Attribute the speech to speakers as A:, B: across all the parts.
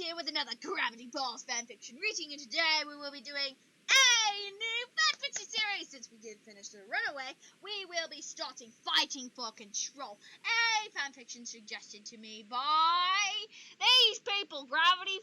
A: here with another Gravity Falls fanfiction reaching, and today we will be doing a new fanfiction series. Since we did finish the Runaway, we will be starting Fighting for Control, a fanfiction suggested to me by these people, Gravity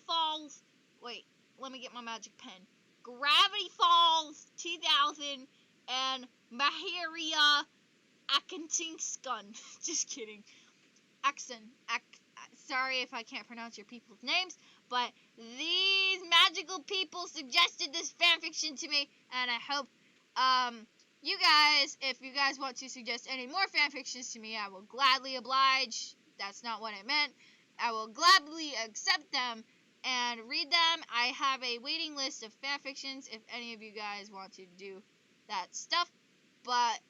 A: Falls, wait, let me get my magic pen, Gravity Falls 2000 and Maharia Akintinskun. Just kidding. Sorry if I can't pronounce your people's names, but these magical people suggested this fanfiction to me, and I hope you guys, if you guys want to suggest any more fanfictions to me, I will gladly oblige. That's not what I meant. I will gladly accept them and read them. I have a waiting list of fanfictions if any of you guys want to do that stuff, but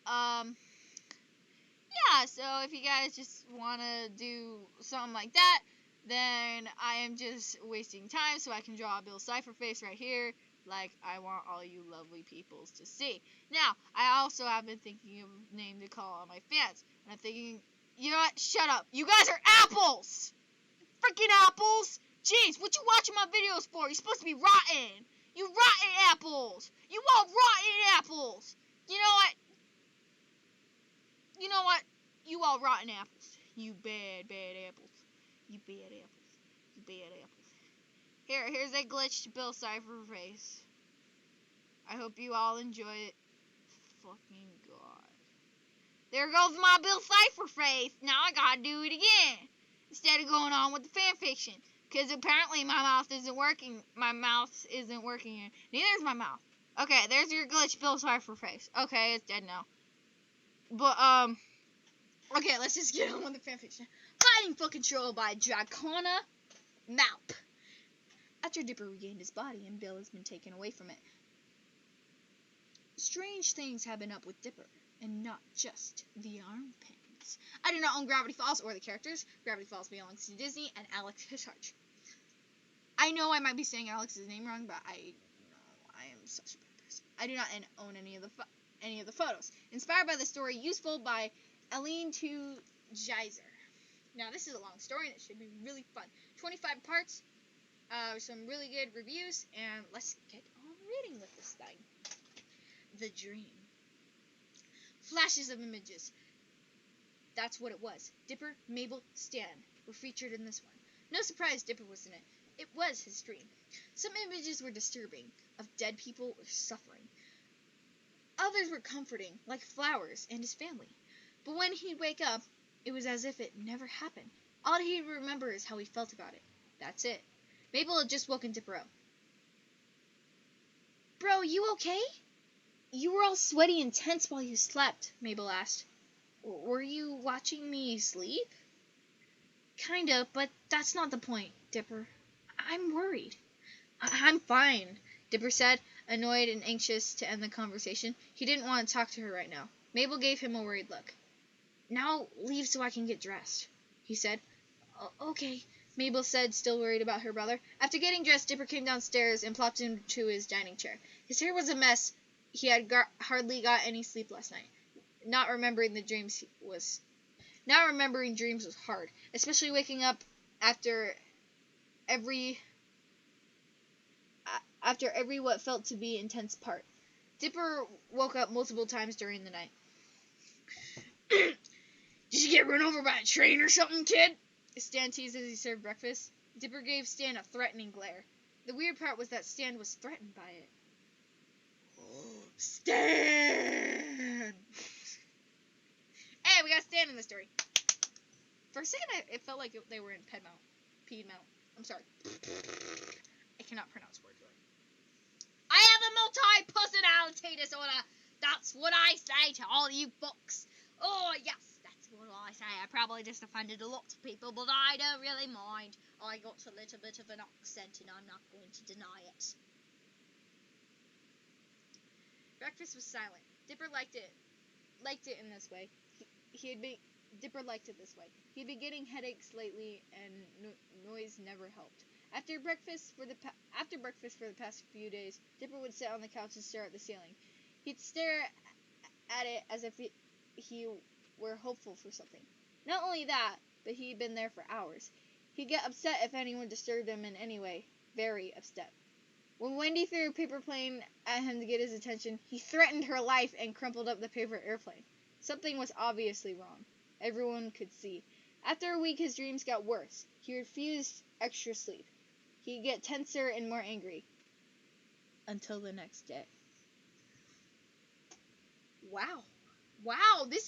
A: yeah, so if you guys just want to do something like that, then I am just wasting time so I can draw a Bill Cipher face right here, like I want all you lovely peoples to see. Now, I also have been thinking of a name to call all my fans, and I'm thinking, you know what, shut up. You guys are apples! Freaking apples! Jeez, what you watching my videos for? You're supposed to be rotten! You rotten apples! You all rotten apples! You know what? You know what? You all rotten apples. You bad apples. You bad apples. You bad apples. Here's a glitched Bill Cipher face. I hope you all enjoy it. Fucking God. There goes my Bill Cipher face. Now I gotta do it again. Instead of going on with the fanfiction. Because apparently my mouth isn't working. My mouth isn't working. Neither is my mouth. Okay, there's your glitched Bill Cipher face. Okay, it's dead now. But, okay, let's just get on with the fanfiction. Fighting for Control by DraconaMalp. After Dipper regained his body and Bill has been taken away from it, strange things have been up with Dipper, and not just the arm pins. I do not own Gravity Falls or the characters. Gravity Falls belongs to Disney and Alex Hisarch. I know I might be saying Alex's name wrong, but I am such a bad person. I do not own any of the photos. Inspired by the story Useful by Aline to Geyser. Now, this is a long story, and it should be really fun. 25 parts, some really good reviews, and let's get on reading with this thing. The Dream. Flashes of images. That's what it was. Dipper, Mabel, Stan were featured in this one. No surprise Dipper was in it. It was his dream. Some images were disturbing, of dead people or suffering. Others were comforting, like flowers and his family. But when he'd wake up, it was as if it never happened. All he'd remember is how he felt about it. That's it. Mabel had just woken Dipper up. Bro, you okay? You were all sweaty and tense while you slept, Mabel asked. Were you watching me sleep? Kinda, but that's not the point, Dipper. I'm worried. I'm fine, Dipper said, annoyed and anxious to end the conversation. He didn't want to talk to her right now. Mabel gave him a worried look. Now leave so I can get dressed, he said. Okay, Mabel said, still worried about her brother. After getting dressed, Dipper came downstairs and plopped into his dining chair. His hair was a mess. He had hardly got any sleep last night. Not remembering dreams was hard, especially waking up after every what felt to be intense part. Dipper woke up multiple times during the night. Did you get run over by a train or something, kid? Stan teased as he served breakfast. Dipper gave Stan a threatening glare. The weird part was that Stan was threatened by it. Stan! Hey, we got Stan in the story. For a second, it felt like they were in Piedmont. I'm sorry. I cannot pronounce words right. I have a multi-personality disorder. That's what I say to all you folks. Oh, yes, that's what I say. I probably just offended a lot of people, but I don't really mind. I got a little bit of an accent, and I'm not going to deny it. Breakfast was silent. Dipper liked it in this way. Dipper liked it this way. He'd been getting headaches lately, and noise never helped. After breakfast for the past few days, Dipper would sit on the couch and stare at the ceiling. He'd stare at it as if he were hopeful for something. Not only that, but he'd been there for hours. He'd get upset if anyone disturbed him in any way. Very upset. When Wendy threw a paper plane at him to get his attention, he threatened her life and crumpled up the paper airplane. Something was obviously wrong. Everyone could see. After a week, his dreams got worse. He refused extra sleep. He'd get tenser and more angry. Until the next day. Wow. Wow, this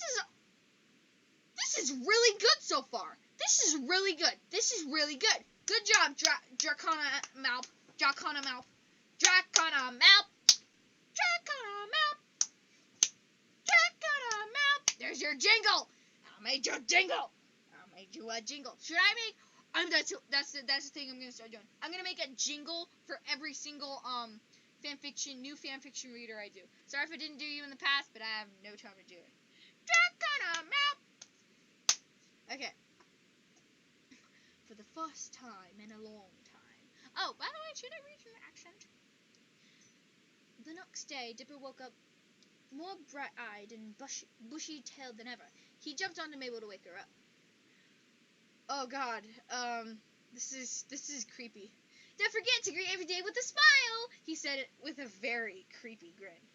A: is really good so far. This is really good. This is really good. Good job, DraconaMalp. DraconaMalp. DraconaMalp. DraconaMalp. DraconaMalp. There's your jingle. I made you a jingle. I made you a jingle. Should I make? That's the thing I'm gonna start doing. I'm gonna make a jingle for every single new fanfiction reader I do. Sorry if I didn't do you in the past, but I have no time to do it. DraconaMalp. Okay. For the first time in a long time. Oh, by the way, should I read your accent? The next day, Dipper woke up more bright-eyed and bushy-tailed than ever. He jumped onto Mabel to wake her up. Oh God, this is creepy. Don't forget to greet every day with a smile, he said it with a very creepy grin.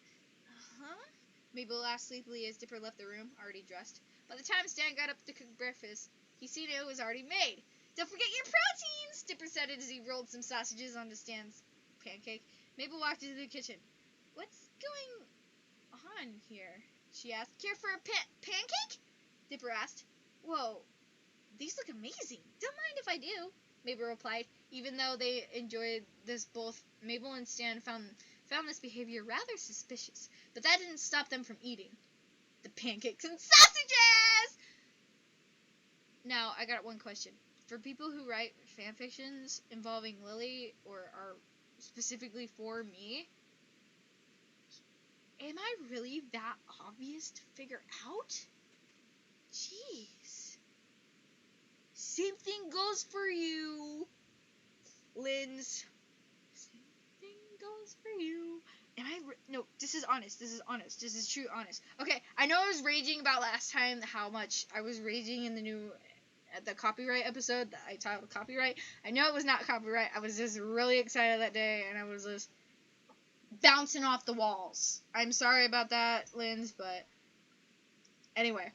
A: Uh-huh. Mabel laughed sleepily as Dipper left the room, already dressed. By the time Stan got up to cook breakfast, he seen it was already made. Don't forget your proteins, Dipper said as he rolled some sausages onto Stan's pancake. Mabel walked into the kitchen. What's going on here? She asked. Care for a pancake? Dipper asked. Whoa, these look amazing. Don't mind if I do, Mabel replied. Even though they enjoyed this, both Mabel and Stan found this behavior rather suspicious. But that didn't stop them from eating the pancakes and sausages! Now, I got one question. For people who write fanfictions involving Lily, or are specifically for me, am I really that obvious to figure out? Jeez. Same thing goes for you, Linz. Same thing goes for you. Am I no, this is honest. This is honest. This is true honest. Okay, I know I was raging about last time how much I was raging in the copyright episode that I titled Copyright. I know it was not copyright. I was just really excited that day, and I was just bouncing off the walls. I'm sorry about that, Linz, but anyway.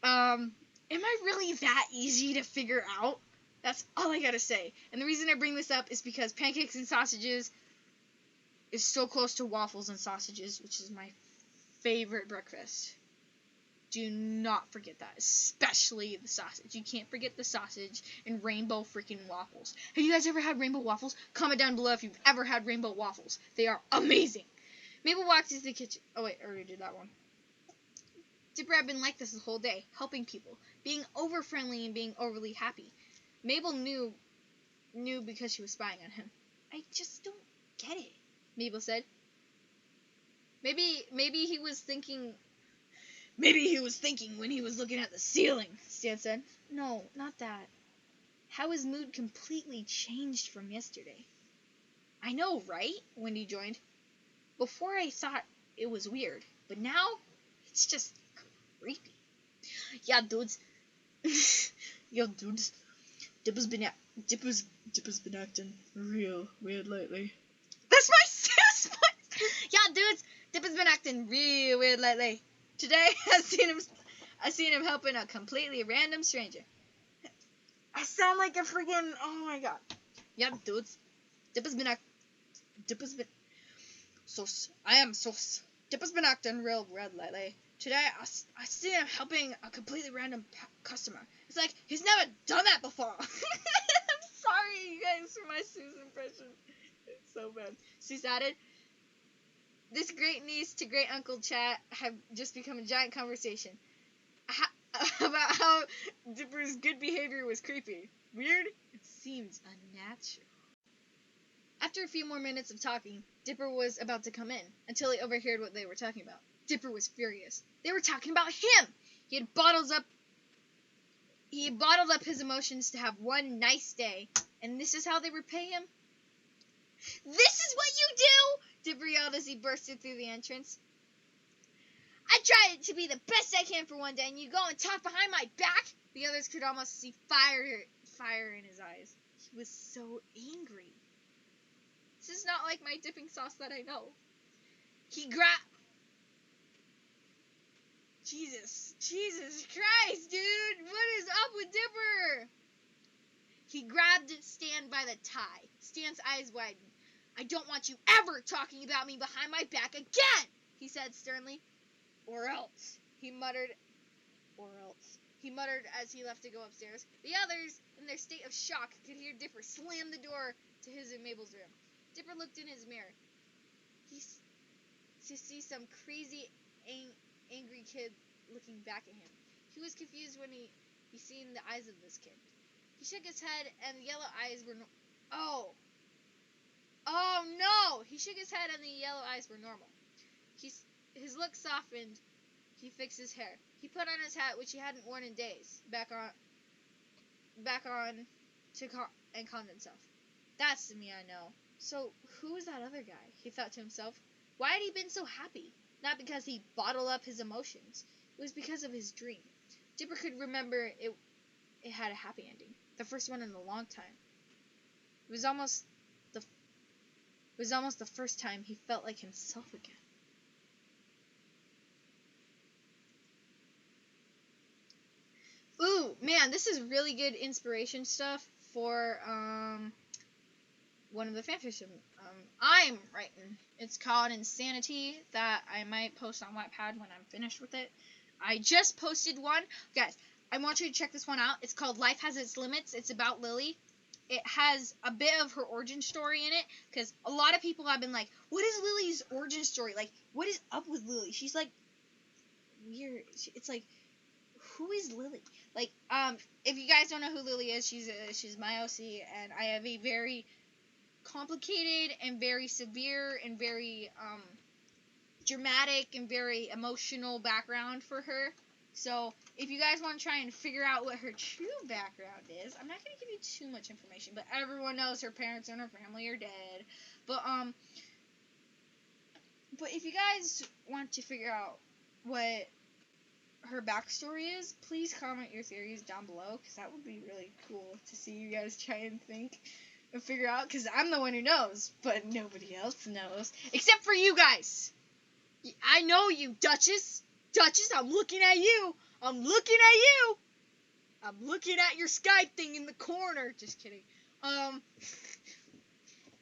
A: Am I really that easy to figure out? That's all I gotta say. And the reason I bring this up is because pancakes and sausages is so close to waffles and sausages, which is my favorite breakfast. Do not forget that, especially the sausage. You can't forget the sausage and rainbow freaking waffles. Have you guys ever had rainbow waffles? Comment down below if you've ever had rainbow waffles. They are amazing. Mabel walked into the kitchen. Oh wait, I already did that one. Dipper had been like this the whole day, helping people, being over-friendly and being overly happy. Mabel knew because she was spying on him. I just don't get it, Mabel said. Maybe he was thinking when he was looking at the ceiling, Stan said. No, not that. How his mood completely changed from yesterday. I know, right? Wendy joined. Before I thought it was weird, but now it's just creepy. Yeah, dudes. Dipper's been acting real weird lately. That's my sis voice. Yeah, dudes. Dipper's been acting real weird lately. Today, I seen him helping a completely random stranger. I sound like a freaking, oh my god. Yeah, dudes. Dipper's been acting real weird lately. Today, I seen him helping a completely random customer. It's like, he's never done that before. I'm sorry, you guys, for my Sue's impression. It's so bad. Sus added, this great niece to great uncle chat have just become a giant conversation about how Dipper's good behavior was creepy. Weird? It seems unnatural. After a few more minutes of talking, Dipper was about to come in, until he overheard what they were talking about. Dipper was furious. They were talking about him! He had bottled up his emotions to have one nice day, and this is how they repay him? This is what you do! Dipper yelled as he bursted through the entrance. I tried to be the best I can for one day, and you go and talk behind my back? The others could almost see fire in his eyes. He was so angry. This is not like my dipping sauce that I know. He grabbed... Jesus Christ, dude! What is up with Dipper? He grabbed Stan by the tie. Stan's eyes widened. I don't want you ever talking about me behind my back again, he said sternly. Or else, he muttered. Or else, he muttered as he left to go upstairs. The others, in their state of shock, could hear Dipper slam the door to his and Mabel's room. Dipper looked in his mirror. To see some crazy, angry kid looking back at him. He was confused when he seen the eyes of this kid. He shook his head, and the yellow eyes were Oh no! He shook his head, and the yellow eyes were normal. His look softened. He fixed his hair. He put on his hat, which he hadn't worn in days, back on and calmed himself. That's the me I know. So, who was that other guy? He thought to himself. Why had he been so happy? Not because he bottled up his emotions. It was because of his dream. Dipper could remember it had a happy ending. The first one in a long time. It was almost the first time he felt like himself again. Ooh, man, this is really good inspiration stuff for one of the fanfiction I'm writing. It's called Insanity, that I might post on Wattpad when I'm finished with it. I just posted one. Guys, I want you to check this one out. It's called Life Has Its Limits. It's about Lily. It has a bit of her origin story in it, because a lot of people have been like, what is Lily's origin story? Like, what is up with Lily? She's like weird. It's like, who is Lily? Like, if you guys don't know who Lily is, she's my OC, and I have a very complicated and very severe and very dramatic and very emotional background for her. So, if you guys want to try and figure out what her true background is, I'm not going to give you too much information, but everyone knows her parents and her family are dead. But if you guys want to figure out what her backstory is, please comment your theories down below, because that would be really cool to see you guys try and think and figure out, because I'm the one who knows, but nobody else knows, except for you guys. I know you, Duchess, I'm looking at you, I'm looking at your Skype thing in the corner, just kidding.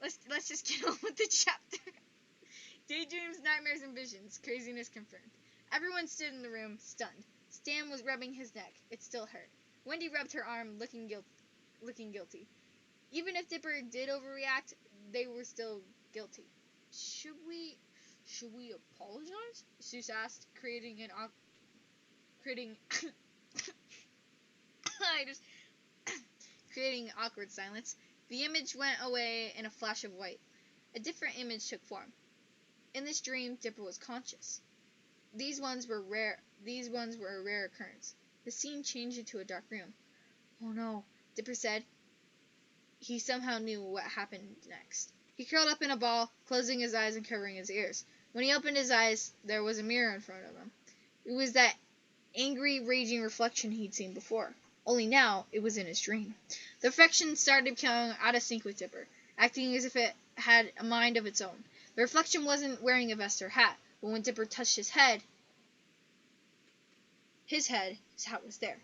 A: Let's just get on with the chapter. Daydreams, nightmares, and visions, craziness confirmed. Everyone stood in the room, stunned. Stan was rubbing his neck. It still hurt. Wendy rubbed her arm, looking guilty. Even if Dipper did overreact, they were still guilty. Should we apologize? Seuss asked, creating awkward silence. The image went away in a flash of white. A different image took form. In this dream, Dipper was conscious. These ones were a rare occurrence. The scene changed into a dark room. Oh no, Dipper said. He somehow knew what happened next. He curled up in a ball, closing his eyes and covering his ears. When he opened his eyes, there was a mirror in front of him. It was that angry, raging reflection he'd seen before. Only now, it was in his dream. The reflection started becoming out of sync with Dipper, acting as if it had a mind of its own. The reflection wasn't wearing a vest or hat, but when Dipper touched his hat was there.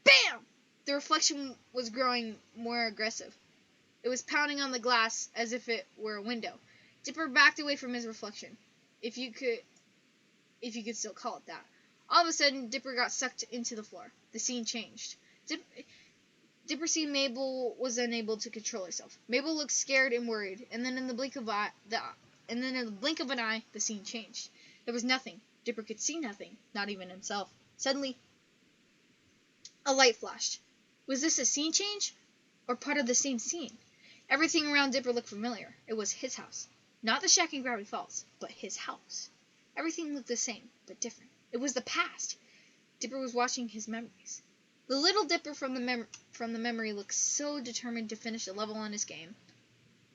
A: BAM! The reflection was growing more aggressive. It was pounding on the glass as if it were a window. Dipper backed away from his reflection, if you could still call it that. All of a sudden, Dipper got sucked into the floor. The scene changed. Dipper seen Mabel was unable to control herself. Mabel looked scared and worried, and then in the blink of an eye, the scene changed. There was nothing. Dipper could see nothing, not even himself. Suddenly, a light flashed. Was this a scene change, or part of the same scene? Everything around Dipper looked familiar. It was his house. Not the shack in Gravity Falls, but his house. Everything looked the same, but different. It was the past. Dipper was watching his memories. The little Dipper from the memory looked so determined to finish a level on his game.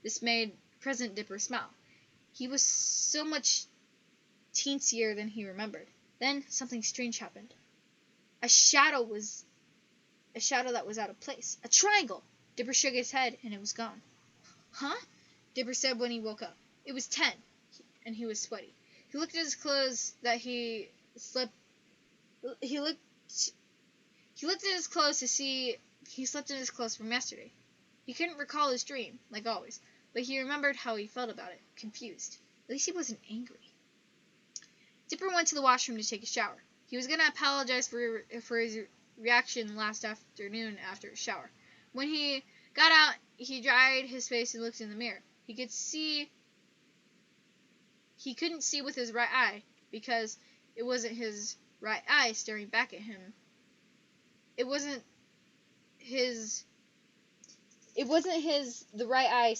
A: This made present Dipper smile. He was so much teensier than he remembered. Then something strange happened. A shadow was a shadow that was out of place. A triangle! Dipper shook his head, and it was gone. Huh? Dipper said when he woke up. It was 10, and he was sweaty. He looked at his clothes that he slept... He looked at his clothes to see he slept in his clothes from yesterday. He couldn't recall his dream, like always, but he remembered how he felt about it, confused. At least he wasn't angry. Dipper went to the washroom to take a shower. He was going to apologize for his reaction last afternoon after his shower. When he got out, he dried his face and looked in the mirror. He couldn't see with his right eye because it wasn't his right eye staring back at him. The right eye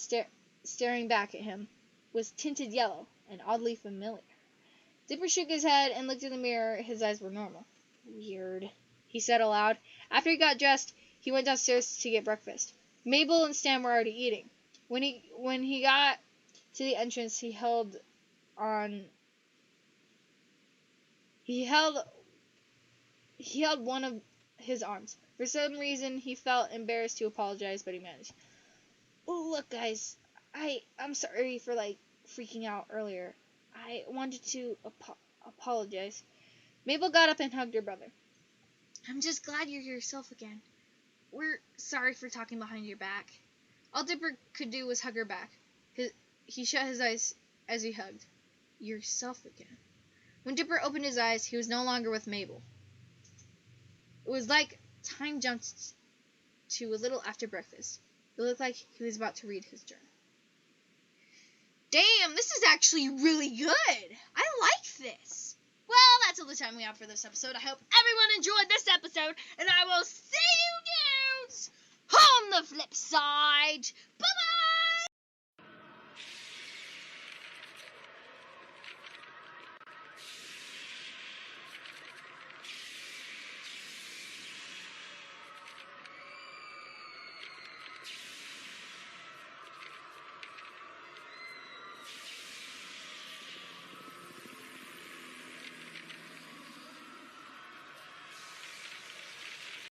A: staring back at him was tinted yellow and oddly familiar. Dipper shook his head and looked in the mirror. His eyes were normal. Weird, he said aloud. After he got dressed, he went downstairs to get breakfast. Mabel and Stan were already eating. When he got to the entrance, he held one of his arms. For some reason, he felt embarrassed to apologize, but he managed. Oh, look, guys, I'm sorry for, freaking out earlier. I wanted to apologize. Mabel got up and hugged her brother. I'm just glad you're yourself again. We're sorry for talking behind your back. All Dipper could do was hug her back. He shut his eyes as he hugged. Yourself again. When Dipper opened his eyes, he was no longer with Mabel. It was like time jumped to a little after breakfast. It looked like he was about to read his journal. Damn, this is actually really good. I like this. Well, that's all the time we have for this episode. I hope everyone enjoyed this episode, and I will see you dudes on the flip side. Bye-bye.